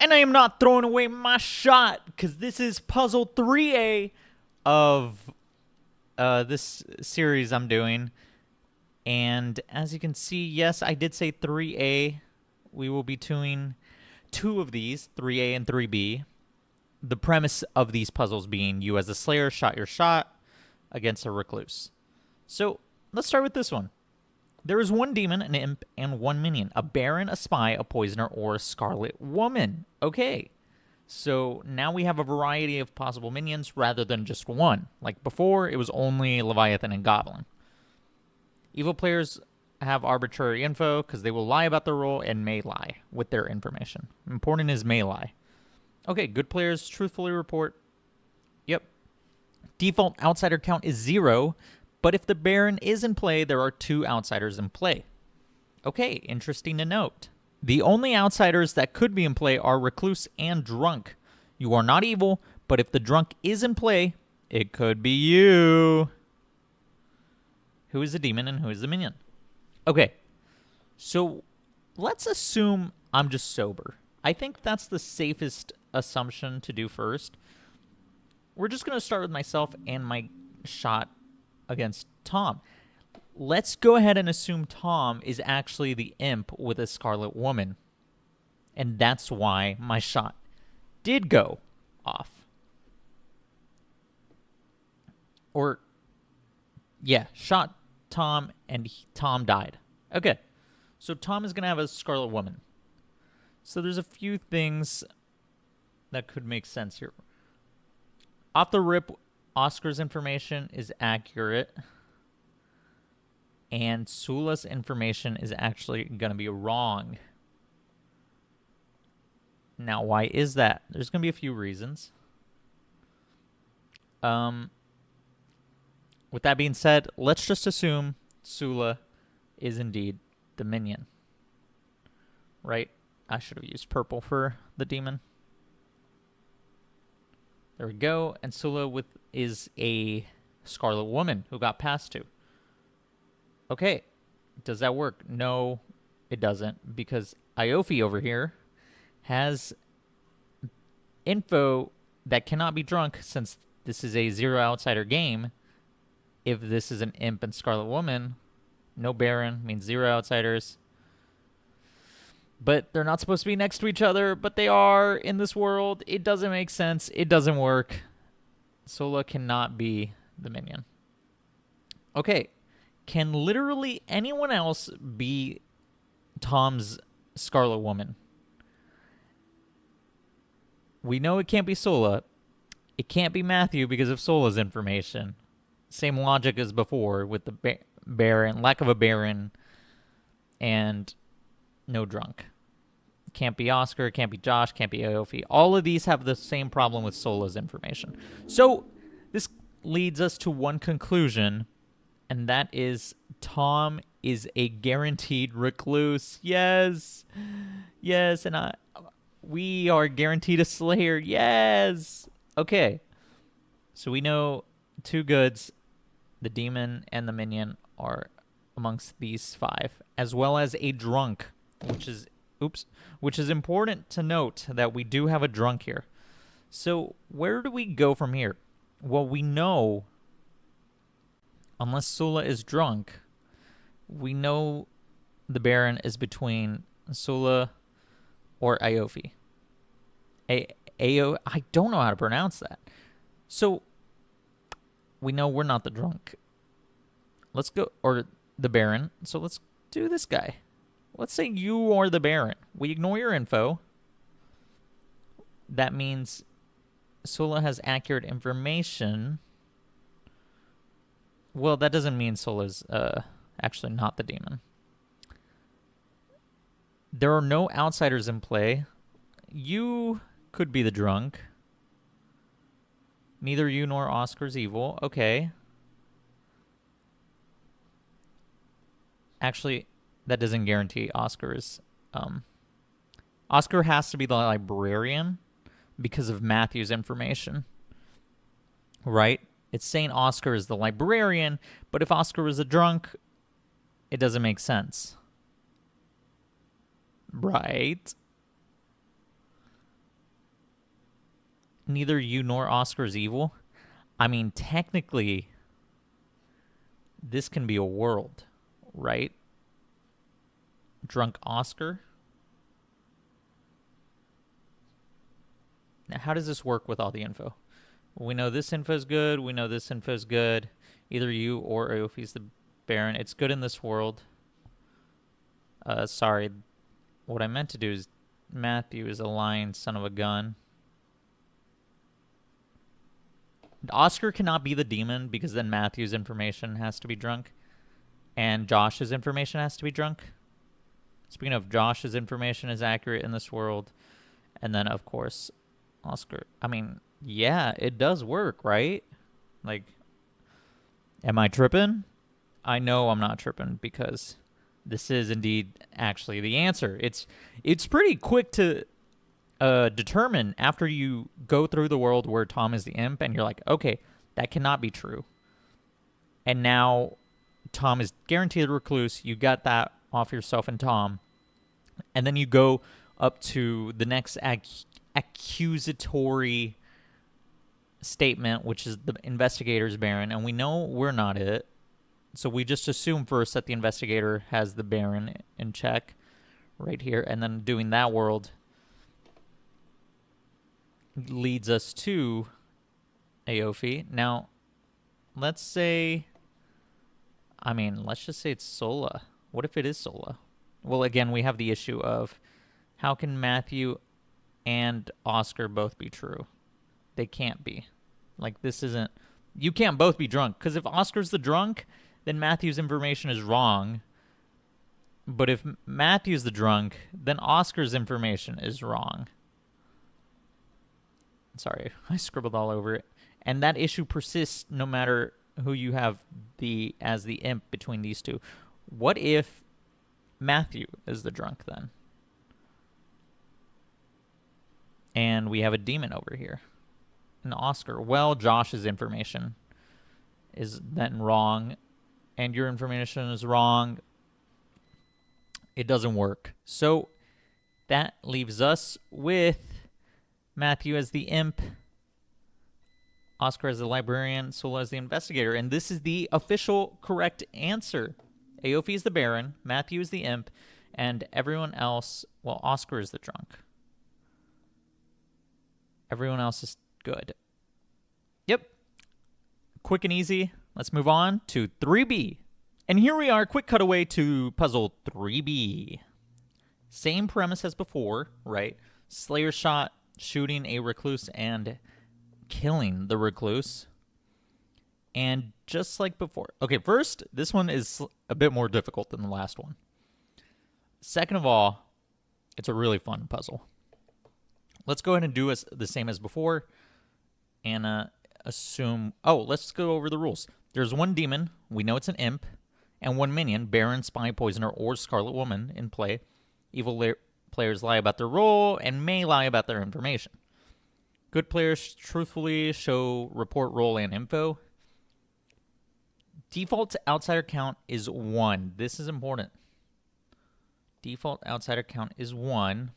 And I am not throwing away my shot, because this is puzzle 3A of this series I'm doing. And as you can see, yes, I did say 3A. We will be doing two of these, 3A and 3B. The premise of these puzzles being you as a Slayer shot your shot against a Recluse. So let's start with this one. There is one demon, an imp, and one minion. A Baron, a Spy, a Poisoner, or a Scarlet Woman. Okay. So now we have a variety of possible minions rather than just one. Like before, it was only Leviathan and Goblin. Evil players have arbitrary info because they will lie about their role and may lie with their information. Important is may lie. Okay, good players truthfully report. Yep. Default outsider count is 0, but if the Baron is in play, there are 2 outsiders in play. Okay, interesting to note. The only outsiders that could be in play are Recluse and Drunk. You are not evil, but if the Drunk is in play, it could be you. Who is the demon and who is the minion? Okay, so let's assume I'm just sober. I think that's the safest assumption to do first. We're just going to start with myself and my shot against Tom. Let's go ahead and assume Tom is actually the imp with a Scarlet Woman. And that's why my shot did go off. Or, yeah, shot Tom and Tom died. Okay, so Tom is going to have a Scarlet Woman. So there's a few things that could make sense here. Off the rip, Oscar's information is accurate. And Sula's information is actually going to be wrong. Now, why is that? There's going to be a few reasons. With that being said, let's just assume Sula is indeed the minion. Right? I should have used purple for the demon. There we go. And Sula is a Scarlet Woman who got passed to. Okay. Does that work? No, it doesn't. Because Iofi over here has info that cannot be drunk since this is a 0 outsider game. If this is an imp and Scarlet Woman, no Baron means 0 outsiders. But they're not supposed to be next to each other, but they are in this world. It doesn't make sense. It doesn't work. Sula cannot be the minion. Okay. Can literally anyone else be Tom's Scarlet Woman? We know it can't be Sula. It can't be Matthew because of Sula's information. Same logic as before with the Baron, lack of a Baron, and no Drunk. Can't be Oscar, can't be Josh, can't be Iofi. All of these have the same problem with Sula's information. So this leads us to one conclusion, and that is Tom is a guaranteed Recluse. Yes. Yes, and we are guaranteed a Slayer. Yes. Okay. So we know 2 goods, the demon and the minion, are amongst these 5, as well as a Drunk, which is important to note that we do have a Drunk here. So where do we go from here? Well, we know, unless Sula is Drunk, we know the Baron is between Sula or Iofi. I don't know how to pronounce that. So we know we're not the Drunk. Let's go, or the Baron. So let's do this guy. Let's say you are the Baron. We ignore your info. That means Sula has accurate information. Well, that doesn't mean Sula's actually not the demon. There are no outsiders in play. You could be the Drunk. Neither you nor Oscar's evil. Okay. Actually, that doesn't guarantee Oscar is... Oscar has to be the librarian because of Matthew's information. Right? It's saying Oscar is the librarian, but if Oscar was a Drunk, it doesn't make sense. Right? Neither you nor Oscar is evil. I mean, technically, this can be a world, right? Drunk Oscar. Now, how does this work with all the info? We know this info is good. We know this info is good. Either you or Aofi's the Baron. It's good in this world. Sorry. What I meant to do is Matthew is a lying son of a gun. Oscar cannot be the demon because then Matthew's information has to be drunk. And Josh's information has to be drunk. Speaking of, Josh's information is accurate in this world. And then, of course, Oscar. I mean, yeah, it does work, right? Like, am I tripping? I know I'm not tripping because this is indeed actually the answer. It's pretty quick to determine after you go through the world where Tom is the imp and you're like, okay, that cannot be true. And now Tom is guaranteed a recluse. You got that off yourself and Tom. And then you go up to the next accusatory statement, which is the investigator's Baron. And we know we're not it. So we just assume first that the investigator has the Baron in check right here. And then doing that world leads us to Aofi. Now, let's say, I mean, let's just say it's Sola. What if it is Sola? Well, again, we have the issue of how can Matthew and Oscar both be true? They can't be. Like, this isn't, you can't both be drunk. Because if Oscar's the drunk, then Matthew's information is wrong. But if Matthew's the drunk, then Oscar's information is wrong. Sorry, I scribbled all over it. And that issue persists no matter who you have as the imp between these two. What if Matthew is the drunk then? And we have a demon over here. An Oscar. Well, Josh's information is then wrong. And your information is wrong. It doesn't work. So that leaves us with Matthew as the imp, Oscar as the librarian, Sola as the investigator. And this is the official correct answer. Aofi is the Baron, Matthew is the imp, and everyone else, well, Oscar is the drunk. Everyone else is good. Yep. Quick and easy. Let's move on to 3B. And here we are, quick cutaway to puzzle 3B. Same premise as before, right? Slayer shot, shooting a recluse and killing the recluse. And just like before. Okay, first, this one is a bit more difficult than the last one. Second of all, it's a really fun puzzle. Let's go ahead and do the same as before. And assume... Oh, let's go over the rules. There's one demon. We know it's an imp. And one minion, Baron, Spy, Poisoner, or Scarlet Woman in play. Evil players lie about their role and may lie about their information. Good players truthfully report role and info. Default outsider count is 1. This is important. Default outsider count is 1.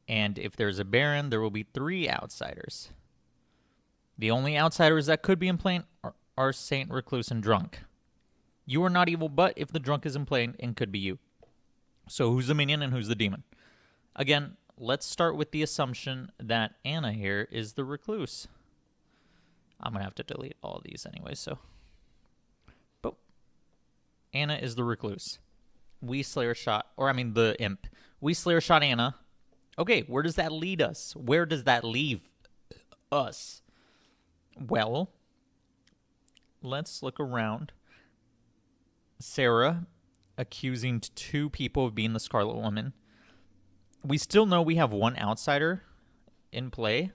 And if there's a Baron, there will be 3 outsiders. The only outsiders that could be in play are Saint, Recluse, and Drunk. You are not evil, but if the Drunk is in play, and could be you. So who's the minion and who's the demon? Again, let's start with the assumption that Anna here is the Recluse. I'm going to have to delete all of these anyway, so. But Anna is the Recluse. We Slayer shot, the imp. We Slayer shot Anna. Okay, where does that lead us? Where does that leave us? Well, let's look around. Sarah accusing 2 people of being the Scarlet Woman. We still know we have 1 outsider in play.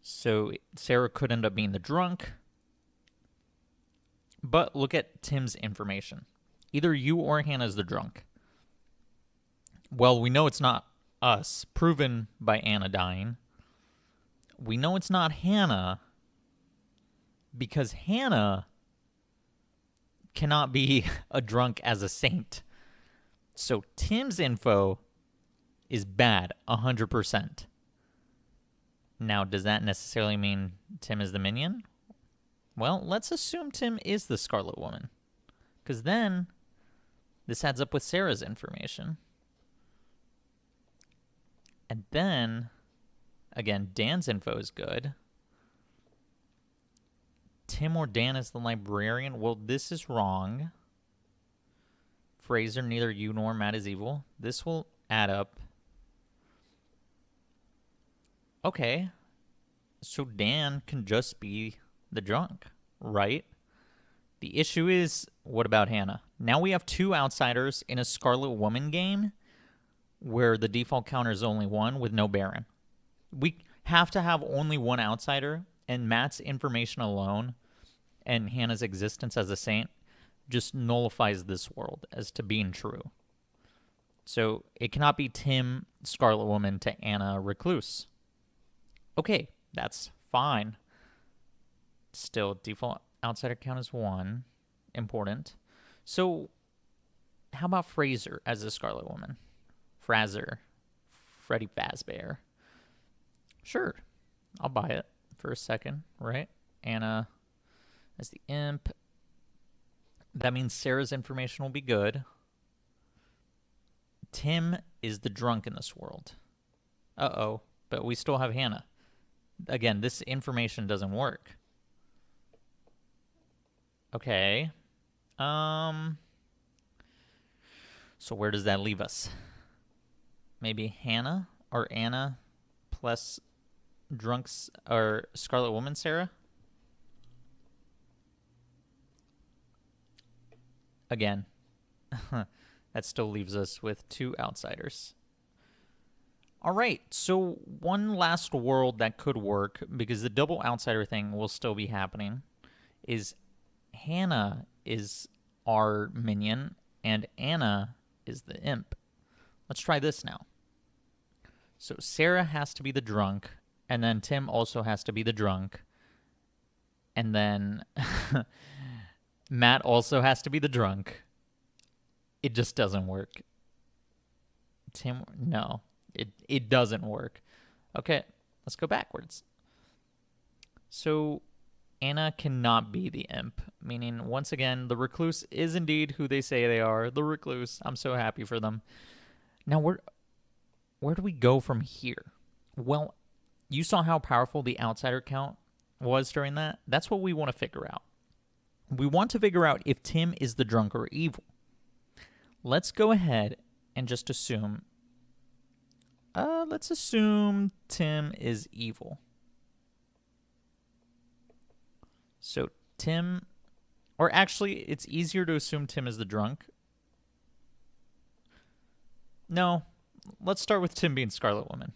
So Sarah could end up being the drunk. But look at Tim's information. Either you or Hannah is the drunk. Well, we know it's not us, proven by Anna dying. We know it's not Hannah because Hannah cannot be a drunk as a saint. So Tim's info is bad, 100%. Now, does that necessarily mean Tim is the minion? Well, let's assume Tim is the Scarlet Woman, because then this adds up with Sarah's information. And then, again, Dan's info is good. Tim or Dan is the librarian. Well, this is wrong. Fraser, neither you nor Matt is evil. This will add up. Okay. So Dan can just be the drunk, right? The issue is, what about Hannah? Now we have 2 outsiders in a Scarlet Woman game where the default counter is only 1 with no Baron. We have to have only 1 outsider, and Matt's information alone and Hannah's existence as a saint just nullifies this world as to being true. So it cannot be Tim, Scarlet Woman, to Anna, Recluse. Okay, that's fine. Still, default outsider count is 1. Important. So how about Fraser as a Scarlet Woman? Fraser. Freddy Fazbear. Sure, I'll buy it for a second, right? Anna as the imp. That means Sarah's information will be good. Tim is the drunk in this world. Uh-oh, but we still have Hannah. Again, this information doesn't work. Okay. So where does that leave us? Maybe Hannah or Anna plus drunks or Scarlet Woman Sarah? Again, that still leaves us with 2 outsiders. All right, so one last world that could work, because the double outsider thing will still be happening, is Hannah is our minion and Anna is the imp. Let's try this now. So Sarah has to be the drunk, and then Tim also has to be the drunk, and then Matt also has to be the drunk. It just doesn't work. Tim, no, it doesn't work. Okay, let's go backwards. So Anna cannot be the imp, meaning, once again, the Recluse is indeed who they say they are, the Recluse. I'm so happy for them. Now, where do we go from here? Well, you saw how powerful the outsider count was during that. That's what we want to figure out. We want to figure out if Tim is the drunk or evil. Let's go ahead and just assume. Let's assume Tim is evil. So Tim, or actually, it's easier to assume Tim is the drunk. No, let's start with Tim being Scarlet Woman.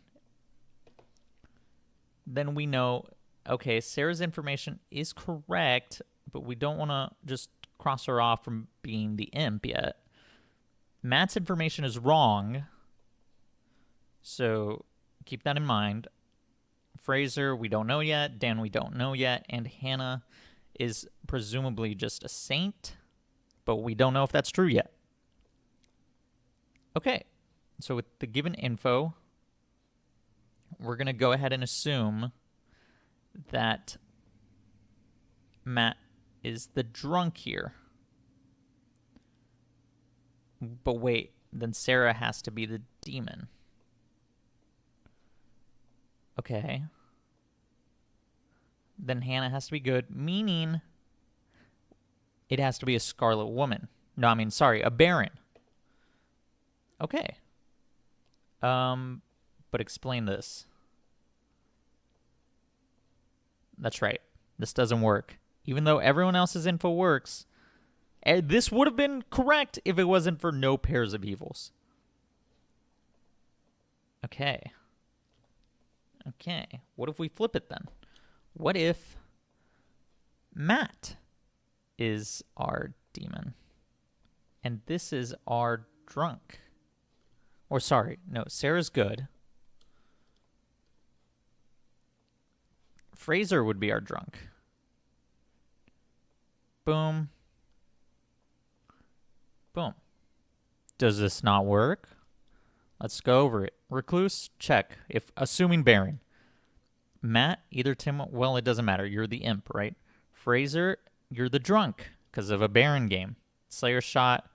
Then we know, okay, Sarah's information is correct, but we don't want to just cross her off from being the imp yet. Matt's information is wrong, so keep that in mind. Fraser, we don't know yet. Dan, we don't know yet. And Hannah is presumably just a saint, but we don't know if that's true yet. Okay, so with the given info, we're going to go ahead and assume that Matt is the drunk here. But wait, then Sarah has to be the demon. Okay. Then Hannah has to be good, meaning it has to be a Scarlet Woman. No, I mean, sorry, a Baron. Okay. But explain this. That's right. This doesn't work. Even though everyone else's info works, this would have been correct if it wasn't for no pairs of evils. Okay. Okay. What if we flip it then? What if Matt is our demon and this is our drunk? Or sorry, no, Sarah's good. Fraser would be our drunk. Boom. Boom. Does this not work? Let's go over it. Recluse, check. If assuming Baron. Matt, either Tim, well, it doesn't matter. You're the imp, right? Fraser, you're the drunk because of a Baron game. Slayer shot,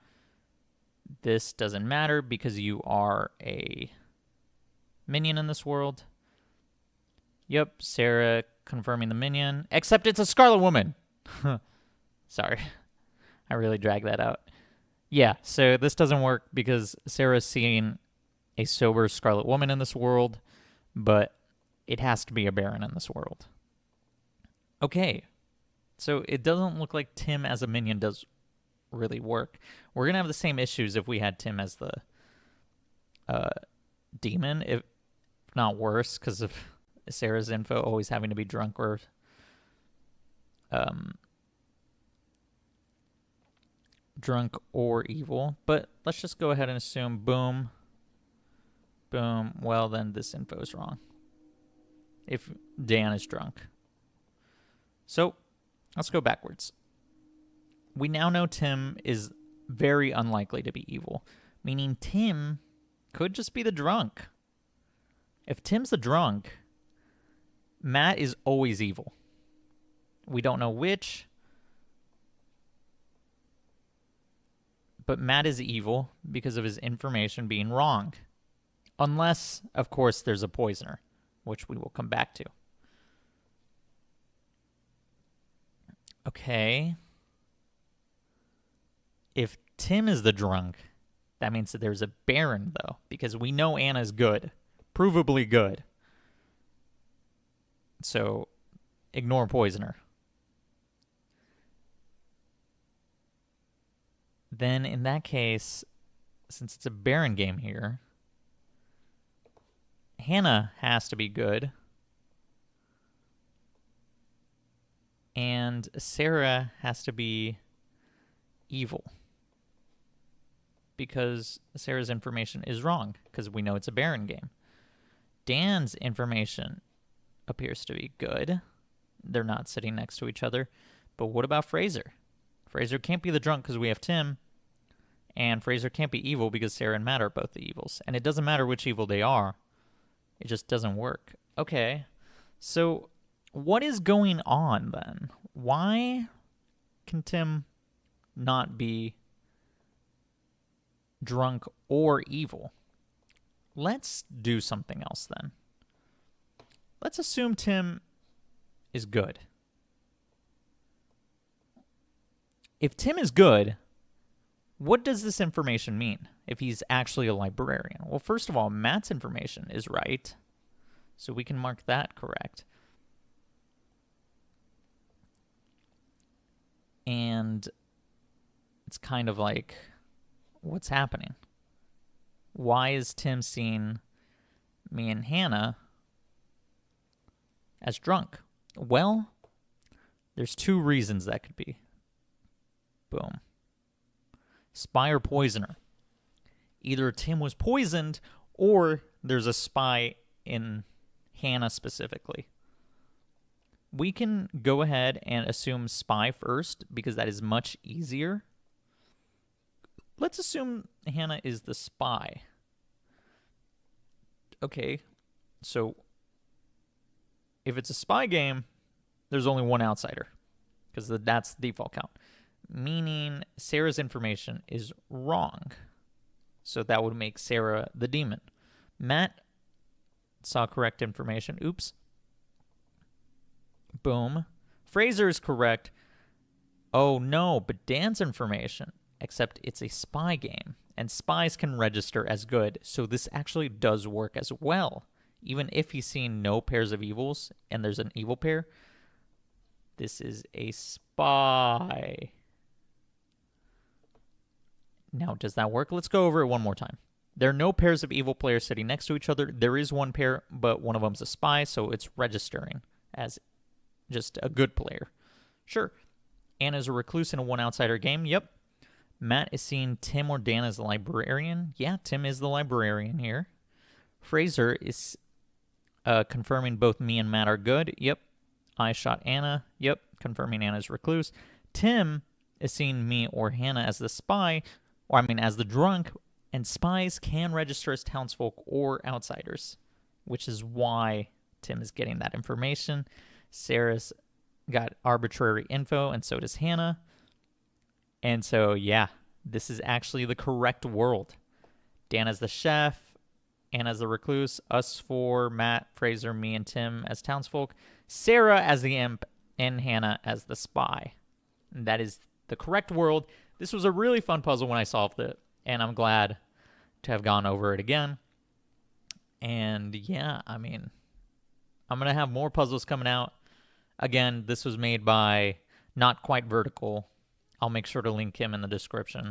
this doesn't matter because you are a minion in this world. Yep, Sarah confirming the minion. Except it's a Scarlet Woman. Sorry. I really dragged that out. Yeah, so this doesn't work because Sarah's seeing a sober Scarlet Woman in this world, but it has to be a Baron in this world. Okay, so it doesn't look like Tim as a minion does really work. We're going to have the same issues if we had Tim as the demon, if not worse, because of Sarah's info always having to be drunk or drunk or evil. But let's just go ahead and assume boom, boom. Well, then this info is wrong if Dan is drunk. So let's go backwards. We now know Tim is very unlikely to be evil, meaning Tim could just be the drunk. If Tim's the drunk, Matt is always evil. We don't know which, but Matt is evil because of his information being wrong. Unless, of course, there's a poisoner, which we will come back to. Okay. If Tim is the drunk, that means that there's a Baron, though, because we know Anna's good. Provably good. So, ignore poisoner. Then, in that case, since it's a Baron game here, Hannah has to be good. And Sarah has to be evil. Because Sarah's information is wrong, because we know it's a Baron game. Dan's information appears to be good. They're not sitting next to each other. But what about Fraser? Fraser can't be the drunk because we have Tim. And Fraser can't be evil because Sarah and Matt are both the evils. And it doesn't matter which evil they are. It just doesn't work. Okay. So what is going on then? Why can Tim not be drunk or evil? Let's do something else then. Let's assume Tim is good. If Tim is good, what does this information mean if he's actually a librarian? Well, first of all, Matt's information is right, so we can mark that correct. And it's kind of like, what's happening? Why is Tim seeing me and Hannah as drunk? Well, there's two reasons that could be. Boom. Spy or poisoner. Either Tim was poisoned or there's a spy in Hannah specifically. We can go ahead and assume spy first because that is much easier. Let's assume Hannah is the spy. Okay, so if it's a spy game, there's only one outsider because that's the default count. Meaning Sarah's information is wrong. So that would make Sarah the demon. Matt saw correct information. Oops. Boom. Fraser is correct. Oh no, but Dan's information, except it's a spy game, and spies can register as good, so this actually does work as well. Even if he's seen no pairs of evils, and there's an evil pair, this is a spy. Now, does that work? Let's go over it one more time. There are no pairs of evil players sitting next to each other. There is one pair, but one of them's a spy, so it's registering as just a good player. Sure. Anna's a recluse in a one outsider game. Yep. Matt is seeing Tim or Dan as the librarian. Yeah, Tim is the librarian here. Fraser is confirming both me and Matt are good. Yep. I shot Anna. Yep. Confirming Anna's recluse. Tim is seeing me or Hannah as the spy, or I mean as the drunk, And spies can register as townsfolk or outsiders, which is why Tim is getting that information. Sarah's got arbitrary info, and so does Hannah. And so, yeah, this is actually the correct world. Dan as the chef, Anna as the recluse, us four, Matt, Fraser, me, and Tim as townsfolk, Sarah as the imp, and Hannah as the spy. And that is the correct world. This was a really fun puzzle when I solved it, and I'm glad to have gone over it again. And yeah, I mean, I'm going to have more puzzles coming out. Again, this was made by Not Quite Vertical. I'll make sure to link him in the description.